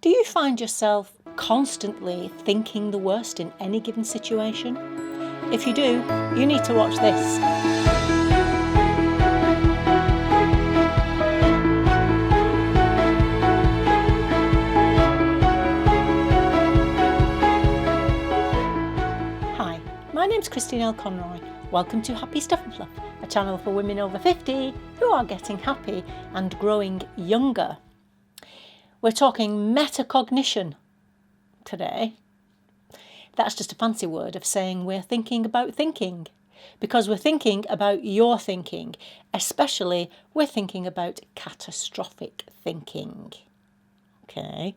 Do you find yourself constantly thinking the worst in any given situation? If you do, you need to watch this. Hi, my name's Christine L. Conroy. Welcome to Happy Stuff and Fluff, a channel for women over 50 who are getting happy and growing younger. We're talking metacognition today. That's just a fancy word of saying we're thinking about thinking, because we're thinking about your thinking, especially we're thinking about catastrophic thinking. Okay,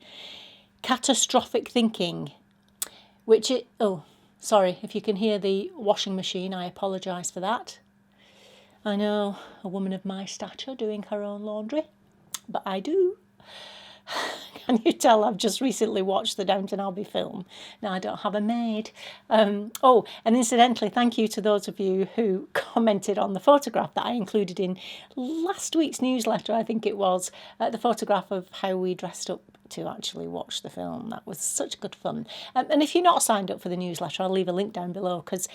catastrophic thinking, sorry, if you can hear the washing machine, I apologise for that. I know, a woman of my stature doing her own laundry, but I do. Can you tell I've just recently watched the Downton Abbey film? Now I don't have a maid. And incidentally, thank you to those of you who commented on the photograph that I included in last week's newsletter, I think it was, the photograph of how we dressed up to actually watch the film. That was such good fun. And if you're not signed up for the newsletter, I'll leave a link down below, because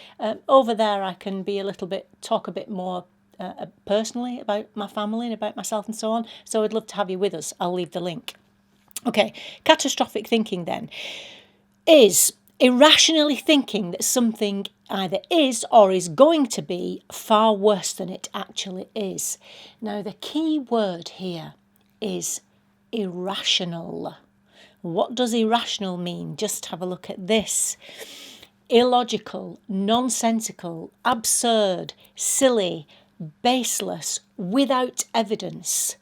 over there I can talk a bit more personally about my family and about myself and so on. So I'd love to have you with us. I'll leave the link. Okay, catastrophic thinking then is irrationally thinking that something either is or is going to be far worse than it actually is. Now, the key word here is irrational. What does irrational mean? Just have a look at this. Illogical, nonsensical, absurd, silly, baseless, without evidence.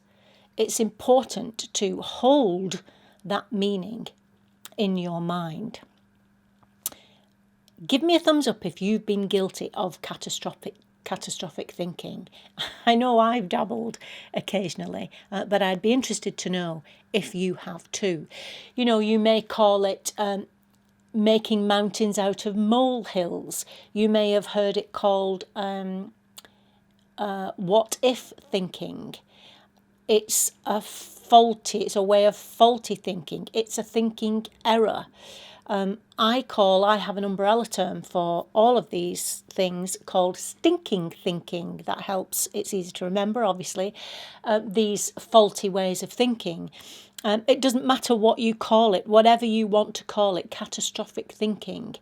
It's important to hold that meaning in your mind. Give me a thumbs up if you've been guilty of catastrophic thinking. I know I've dabbled occasionally, but I'd be interested to know if you have too. You know, you may call it making mountains out of molehills. You may have heard it called what if thinking. It's a way of faulty thinking. It's a thinking error. I have an umbrella term for all of these things called stinking thinking. That helps. It's easy to remember, obviously, these faulty ways of thinking. It doesn't matter what you call it, whatever you want to call it, catastrophic thinking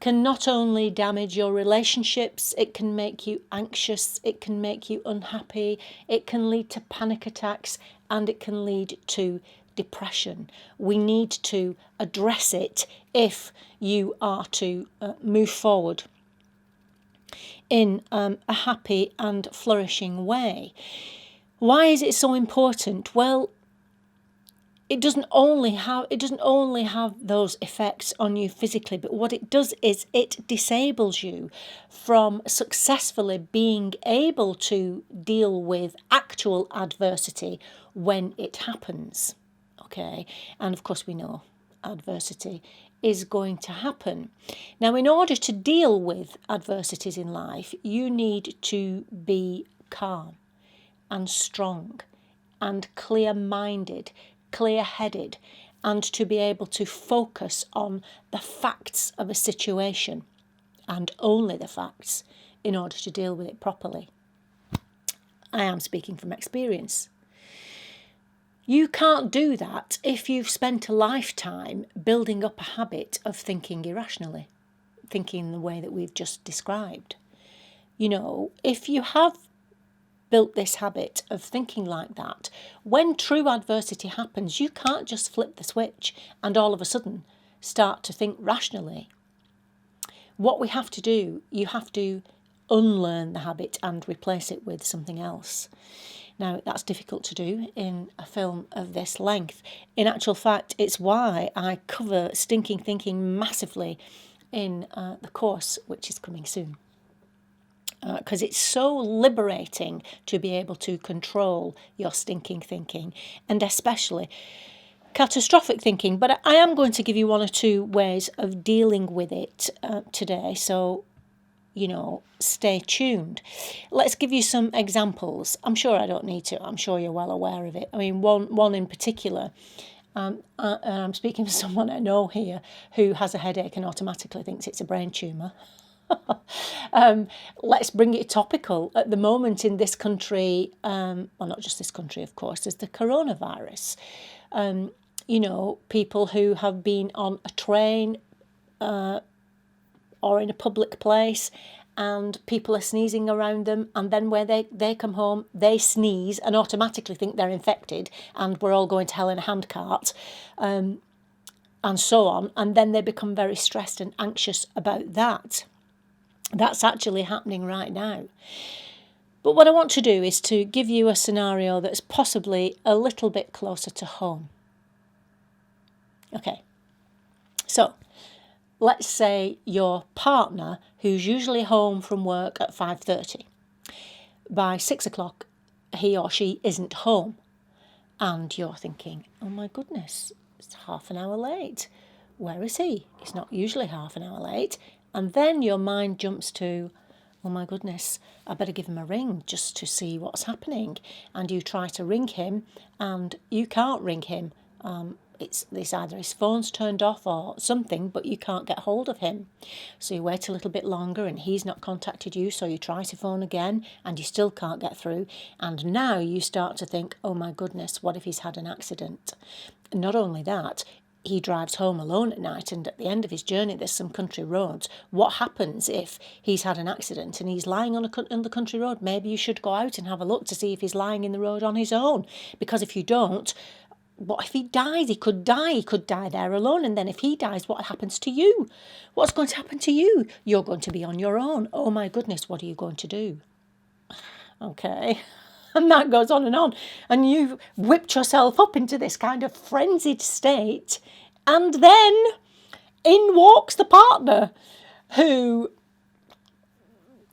can not only damage your relationships, it can make you anxious, it can make you unhappy, it can lead to panic attacks, and it can lead to depression. We need to address it if you are to move forward in a happy and flourishing way. Why is it so important? Well, it doesn't only have those effects on you physically, but what it does is it disables you from successfully being able to deal with actual adversity when it happens. Okay, and of course we know adversity is going to happen. Now, in order to deal with adversities in life, you need to be calm and strong and clear-minded, clear-headed, and to be able to focus on the facts of a situation and only the facts in order to deal with it properly. I am speaking from experience. You can't do that if you've spent a lifetime building up a habit of thinking irrationally, thinking the way that we've just described. You know, if you have built this habit of thinking like that, when true adversity happens, you can't just flip the switch and all of a sudden start to think rationally. What we have to do, you have to unlearn the habit and replace it with something else. Now, that's difficult to do in a film of this length. In actual fact, it's why I cover stinking thinking massively in the course, which is coming soon. Because it's so liberating to be able to control your stinking thinking, and especially catastrophic thinking. But I am going to give you one or two ways of dealing with it today, so stay tuned. Let's give you some examples. I'm sure I don't need to. I'm sure you're well aware of it. I mean, one in particular And I'm speaking to someone I know here who has a headache and automatically thinks it's a brain tumour. Let's bring it topical. At the moment in this country, well, not just this country, of course, there's the coronavirus. People who have been on a train or in a public place and people are sneezing around them, and then when they come home, they sneeze and automatically think they're infected and we're all going to hell in a handcart, and so on. And then they become very stressed and anxious about that. That's actually happening right now. But what I want to do is to give you a scenario that's possibly a little bit closer to home. Okay, so let's say your partner, who's usually home from work at 5:30, by 6 o'clock he or she isn't home, and you're thinking, oh my goodness, it's half an hour late. Where is he? He's not usually half an hour late. And then your mind jumps to, oh my goodness, I better give him a ring just to see what's happening. And you try to ring him and you can't ring him. It's either his phone's turned off or something, but you can't get hold of him. So you wait a little bit longer and he's not contacted you, so you try to phone again and you still can't get through. And now you start to think, oh my goodness, what if he's had an accident? Not only that, he drives home alone at night, and at the end of his journey there's some country roads. What happens if he's had an accident and he's lying on the country road? Maybe you should go out and have a look to see if he's lying in the road on his own, because if you don't, what if he dies? He could die there alone, and then if he dies, what happens to you? What's going to happen to you? You're going to be on your own. Oh my goodness, what are you going to do? Okay. And that goes on, and you've whipped yourself up into this kind of frenzied state, and then in walks the partner who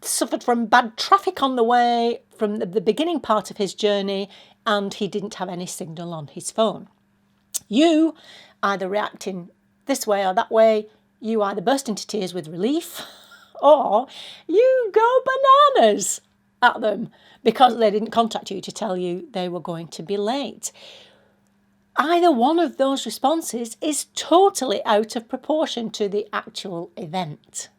suffered from bad traffic on the way from the beginning part of his journey, and he didn't have any signal on his phone. You, either reacting this way or that way, you either burst into tears with relief or you go bananas at them because they didn't contact you to tell you they were going to be late. Either one of those responses is totally out of proportion to the actual event.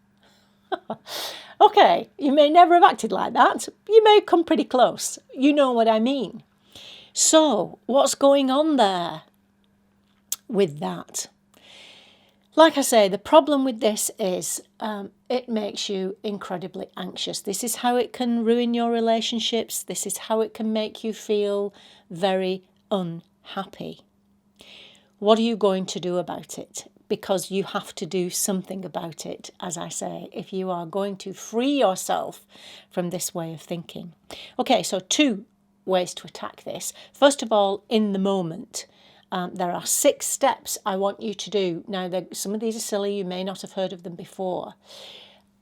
Okay, you may never have acted like that. You may come pretty close. You know what I mean. So, what's going on there with that? Like I say, the problem with this is it makes you incredibly anxious. This is how it can ruin your relationships. This is how it can make you feel very unhappy. What are you going to do about it? Because you have to do something about it, as I say, if you are going to free yourself from this way of thinking. Okay, so 2 ways to attack this. First of all, in the moment. There are 6 steps I want you to do. Now, some of these are silly. You may not have heard of them before.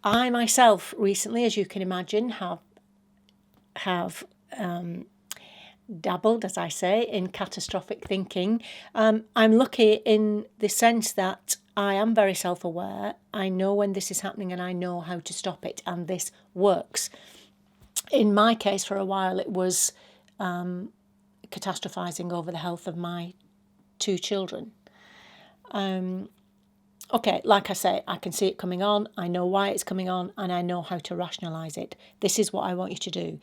I myself recently, as you can imagine, have dabbled, as I say, in catastrophic thinking. I'm lucky in the sense that I am very self-aware. I know when this is happening and I know how to stop it, and this works. In my case, for a while, it was catastrophizing over the health of my 2 children. Okay, like I say, I can see it coming on, I know why it's coming on, and I know how to rationalise it. This is what I want you to do.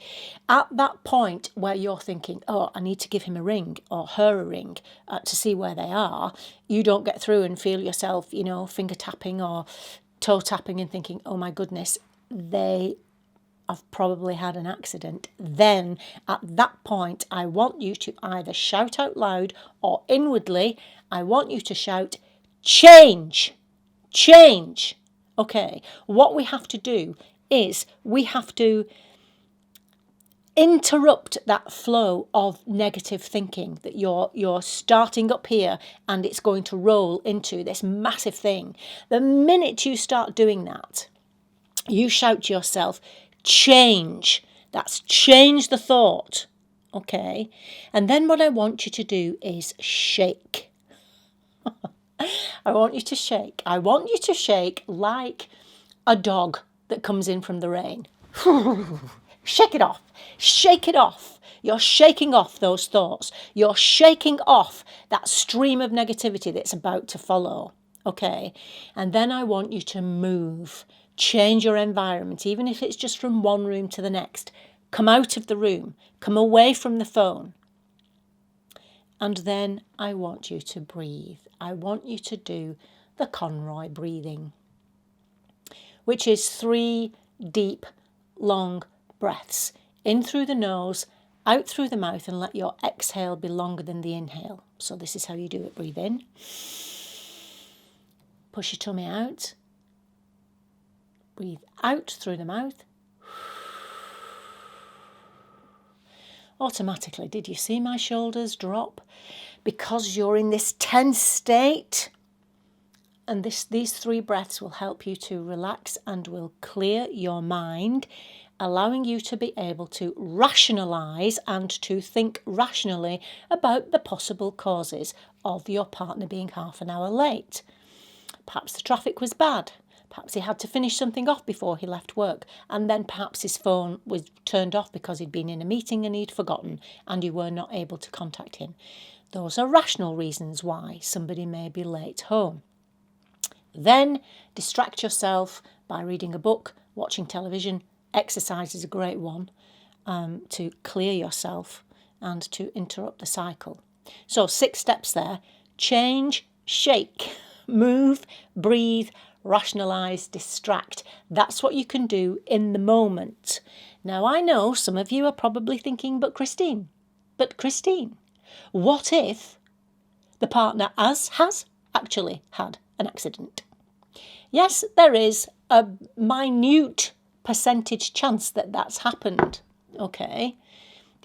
At that point where you're thinking, oh, I need to give him a ring or her a ring to see where they are, you don't get through and feel yourself, finger tapping or toe tapping and thinking, oh my goodness, they have probably had an accident. Then at that point, I want you to either shout out loud or inwardly, I want you to shout, change. Okay, what we have to do is we have to interrupt that flow of negative thinking that you're starting up here and it's going to roll into this massive thing. The minute you start doing that, you shout to yourself, change. That's change the thought. Okay, and then what I want you to do is shake. I want you to shake. I want you to shake like a dog that comes in from the rain. Shake it off. Shake it off. You're shaking off those thoughts. You're shaking off that stream of negativity that's about to follow. Okay? And then I want you to move, change your environment, even if it's just from one room to the next. Come out of the room, come away from the phone. And then I want you to breathe. I want you to do the Conroy breathing, which is 3 deep, long breaths. In through the nose, out through the mouth, and let your exhale be longer than the inhale. So this is how you do it. Breathe in. Push your tummy out. Breathe out through the mouth. Automatically, did you see my shoulders drop? Because you're in this tense state. And these 3 breaths will help you to relax and will clear your mind, allowing you to be able to rationalise and to think rationally about the possible causes of your partner being half an hour late. Perhaps the traffic was bad. Perhaps he had to finish something off before he left work, and then perhaps his phone was turned off because he'd been in a meeting and he'd forgotten and you were not able to contact him. Those are rational reasons why somebody may be late home. Then distract yourself by reading a book, watching television. Exercise is a great one to clear yourself and to interrupt the cycle. So 6 steps there. Change, shake, move, breathe, rationalise, distract. That's what you can do in the moment. Now, I know some of you are probably thinking, but Christine, what if the partner has actually had an accident? Yes, there is a minute percentage chance that that's happened. Okay,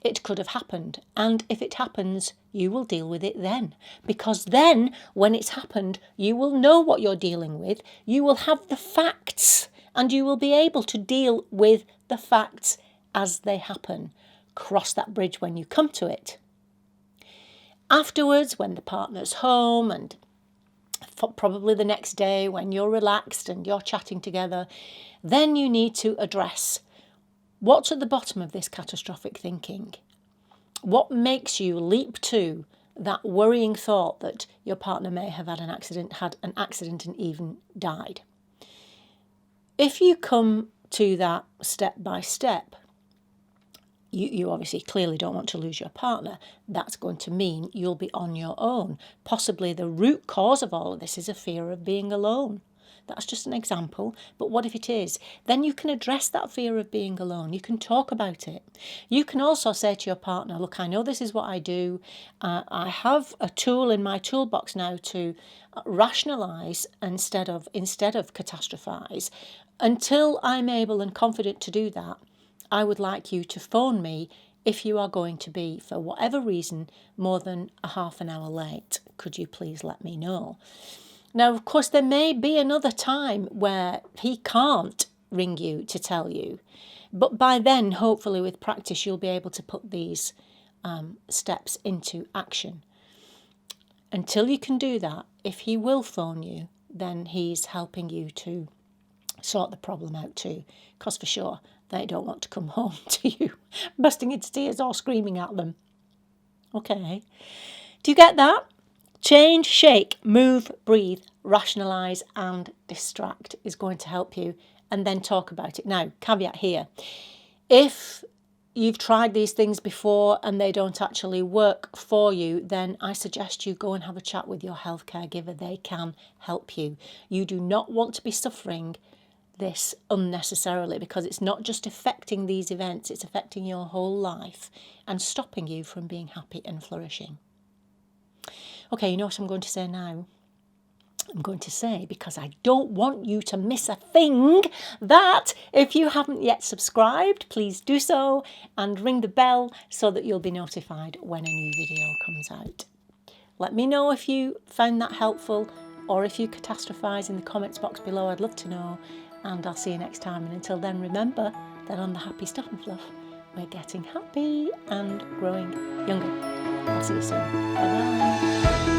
it could have happened. And if it happens, you will deal with it then. Because then, when it's happened, you will know what you're dealing with. You will have the facts and you will be able to deal with the facts as they happen. Cross that bridge when you come to it. Afterwards, when the partner's home and probably the next day when you're relaxed and you're chatting together, then you need to address what's at the bottom of this catastrophic thinking. What makes you leap to that worrying thought that your partner may have had an accident and even died? If you come to that step by step, you obviously clearly don't want to lose your partner. That's going to mean you'll be on your own. Possibly the root cause of all of this is a fear of being alone. That's just an example, but what if it is? Then you can address that fear of being alone. You can talk about it. You can also say to your partner, look, I know this is what I do. I have a tool in my toolbox now to rationalise instead of catastrophize. Until I'm able and confident to do that, I would like you to phone me if you are going to be, for whatever reason, more than a half an hour late. Could you please let me know? Now, of course, there may be another time where he can't ring you to tell you. But by then, hopefully with practice, you'll be able to put these steps into action. Until you can do that, if he will phone you, then he's helping you to sort the problem out too. Because for sure, they don't want to come home to you busting into tears or screaming at them. Okay. Do you get that? Change, shake, move, breathe, rationalise and distract is going to help you, and then talk about it. Now, caveat here. If you've tried these things before and they don't actually work for you, then I suggest you go and have a chat with your healthcare giver. They can help you. You do not want to be suffering this unnecessarily, because it's not just affecting these events, it's affecting your whole life and stopping you from being happy and flourishing. Okay, you know what I'm going to say now? I'm going to say, because I don't want you to miss a thing, that if you haven't yet subscribed, please do so and ring the bell so that you'll be notified when a new video comes out. Let me know if you found that helpful or if you catastrophize in the comments box below. I'd love to know, and I'll see you next time. And until then, remember that on the Happy Stuff and Fluff, we're getting happy and growing younger. I'll see you soon. Bye-bye.